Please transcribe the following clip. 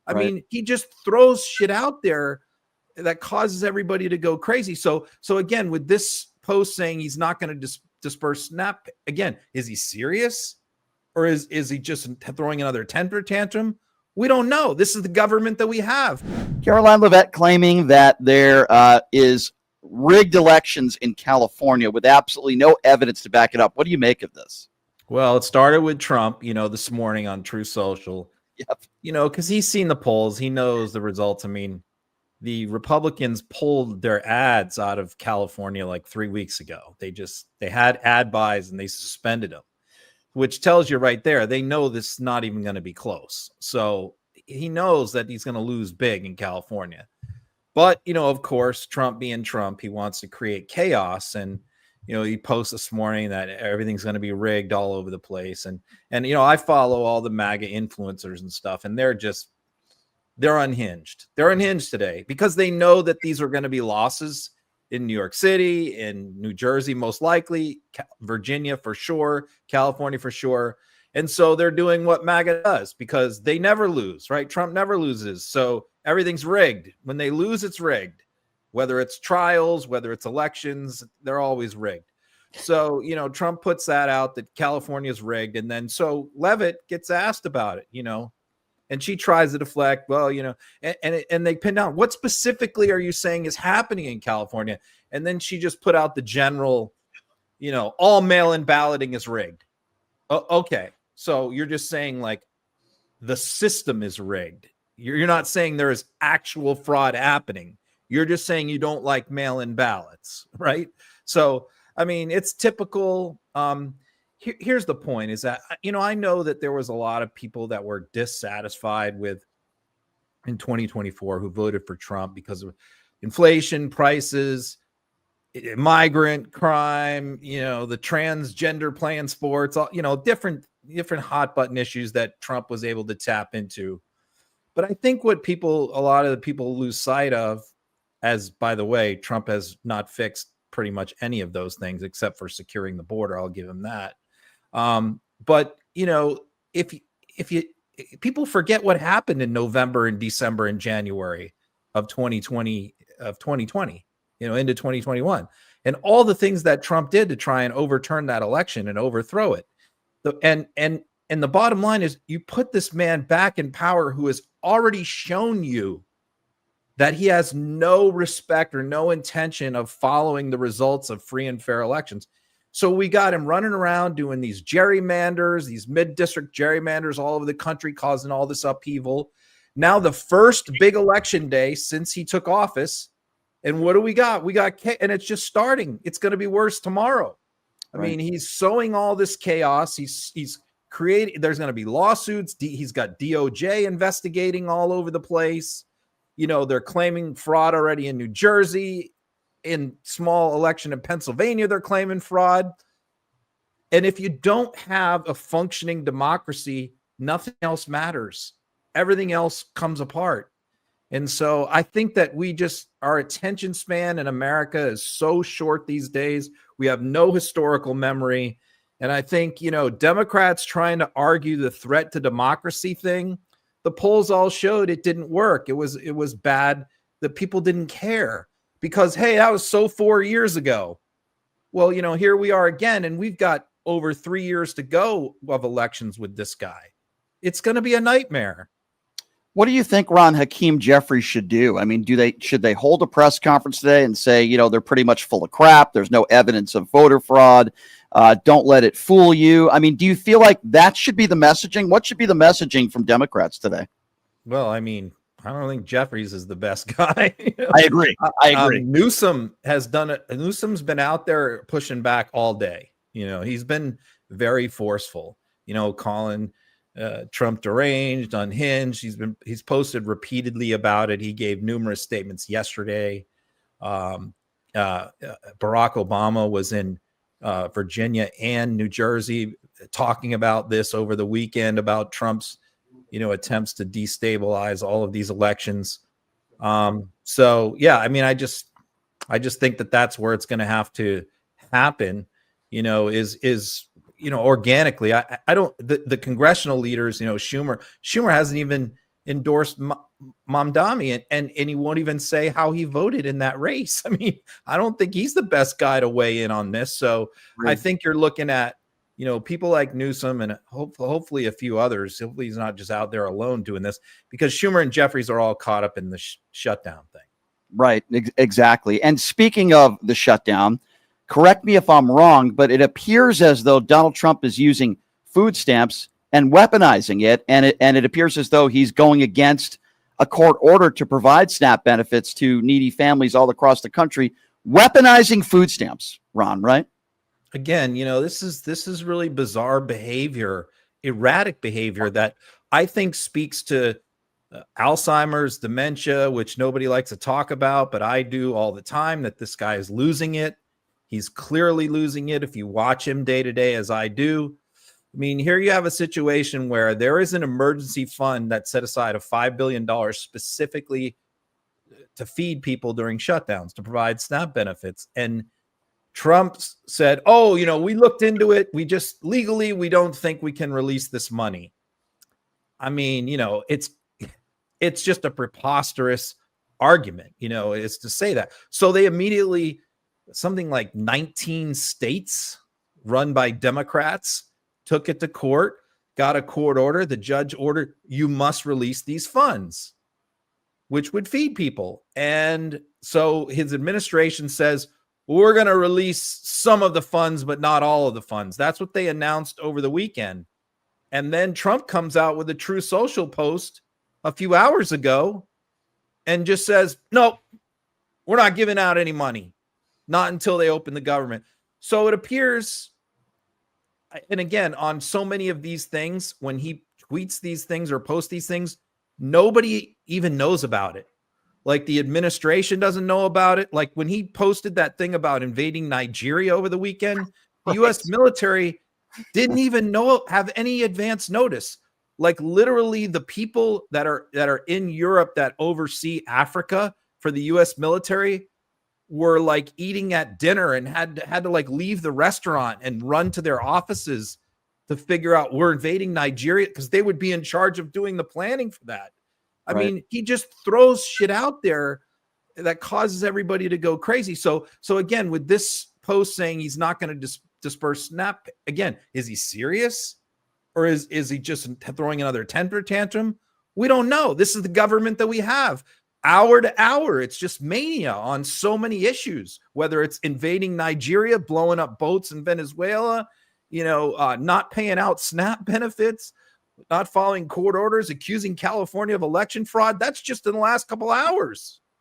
I mean, he just throws shit out there that causes everybody to go crazy. So again, with this post saying he's not going to disperse SNAP, again, is he serious? Or is he just throwing another temper tantrum? We don't know. This is the government that we have. Caroline Leavitt claiming that there is rigged elections in California with absolutely no evidence to back it up. What do you make of this? Well, it started with Trump, this morning on True Social. Yep. Because he's seen the polls. He knows the results. I mean, the Republicans pulled their ads out of California like 3 weeks ago. They had ad buys and they suspended them, which tells you right there, they know this is not even going to be close. So he knows that he's going to lose big in California. But, of course, Trump being Trump, he wants to create chaos. And, he posted this morning that everything's going to be rigged all over the place. And I follow all the MAGA influencers and stuff, and they're unhinged. They're unhinged today because they know that these are going to be losses in New York City, in New Jersey, most likely, Virginia for sure, California for sure. And so they're doing what MAGA does because they never lose, right? Trump never loses. So everything's rigged. When they lose, it's rigged. Whether it's trials, whether it's elections, they're always rigged. So, Trump puts that out that California is rigged. And then so Leavitt gets asked about it, and she tries to deflect. Well, and they pin down, what specifically are you saying is happening in California? And then she just put out the general, all mail-in balloting is rigged. Okay. So you're just saying like the system is rigged. You're not saying there is actual fraud happening. You're just saying you don't like mail-in ballots, right? So, I mean, it's typical. Here's the point is that, I know that there was a lot of people that were dissatisfied with in 2024 who voted for Trump because of inflation, prices, migrant crime, the transgender playing sports, all, different hot button issues that Trump was able to tap into. But I think what a lot of the people lose sight of, as by the way, Trump has not fixed pretty much any of those things except for securing the border. I'll give him that. But if people forget what happened in November and December and January of 2020, into 2021, and all the things that Trump did to try and overturn that election and overthrow it. And the bottom line is you put this man back in power who has already shown you that he has no respect or no intention of following the results of free and fair elections. So we got him running around doing these gerrymanders, these mid-district gerrymanders all over the country, causing all this upheaval. Now the first big election day since he took office. And what do we got? And it's just starting. It's going to be worse tomorrow. I mean, he's sowing all this chaos. He's creating, there's going to be lawsuits. He's got DOJ investigating all over the place. They're claiming fraud already in New Jersey. In small election in Pennsylvania, they're claiming fraud. And if you don't have a functioning democracy, nothing else matters. Everything else comes apart. And so I think that our attention span in America is so short these days. We have no historical memory. And I think, Democrats trying to argue the threat to democracy thing, the polls all showed it didn't work. It was bad. The people didn't care because, hey, that was so 4 years ago. Well, here we are again, and we've got over 3 years to go of elections with this guy. It's going to be a nightmare. What do you think Ron Hakeem Jeffries should do? I mean, should they hold a press conference today and say, they're pretty much full of crap. There's no evidence of voter fraud. Don't let it fool you. I mean, do you feel like that should be the messaging? What should be the messaging from Democrats today? Well, I mean, I don't think Jeffries is the best guy. I agree. Newsom has done it. Newsom's been out there pushing back all day. He's been very forceful, calling Trump deranged, unhinged. He's posted repeatedly about it. He gave numerous statements yesterday. Barack Obama was in Virginia and New Jersey talking about this over the weekend about Trump's, attempts to destabilize all of these elections. So yeah, I mean, I just think that that's where it's going to have to happen, organically. I don't, the congressional leaders, Schumer hasn't even endorsed Mamdani, and he won't even say how he voted in that race. I mean, I don't think he's the best guy to weigh in on this. So I think you're looking at, people like Newsom and hopefully a few others. Hopefully he's not just out there alone doing this, because Schumer and Jeffries are all caught up in the shutdown thing. Right, exactly. And speaking of the shutdown, correct me if I'm wrong, but it appears as though Donald Trump is using food stamps and weaponizing it, and it appears as though he's going against a court order to provide SNAP benefits to needy families all across the country, weaponizing food stamps, Ron, right? Again, this is really bizarre behavior, erratic behavior that I think speaks to Alzheimer's, dementia, which nobody likes to talk about, but I do all the time, that this guy is losing it. He's clearly losing it if you watch him day to day, as I do. I mean, here you have a situation where there is an emergency fund that set aside of $5 billion specifically to feed people during shutdowns, to provide SNAP benefits. And Trump said, oh, we looked into it. We just legally, we don't think we can release this money. I mean, it's just a preposterous argument, is to say that. So they immediately, something like 19 states run by Democrats, took it to court, got a court order. The judge ordered, you must release these funds, which would feed people. And so his administration says, we're going to release some of the funds, but not all of the funds. That's what they announced over the weekend. And then Trump comes out with a True Social post a few hours ago and just says, no, we're not giving out any money, not until they open the government. So it appears, and again, on so many of these things, when he tweets these things or posts these things, nobody even knows about it. Like the administration doesn't know about it. Like when he posted that thing about invading Nigeria over the weekend, the U.S. military didn't even have any advance notice. Like literally the people that are in Europe that oversee Africa for the U.S. military were like eating at dinner and had to like leave the restaurant and run to their offices to figure out we're invading Nigeria, because they would be in charge of doing the planning for that. I mean, he just throws shit out there that causes everybody to go crazy. So again, with this post saying he's not going to disperse SNAP, again, is he serious? Or is he just throwing another temper tantrum? We don't know. This is the government that we have. Hour to hour, it's just mania on so many issues, whether it's invading Nigeria, blowing up boats in Venezuela, not paying out SNAP benefits, not following court orders, accusing California of election fraud. That's just in the last couple hours.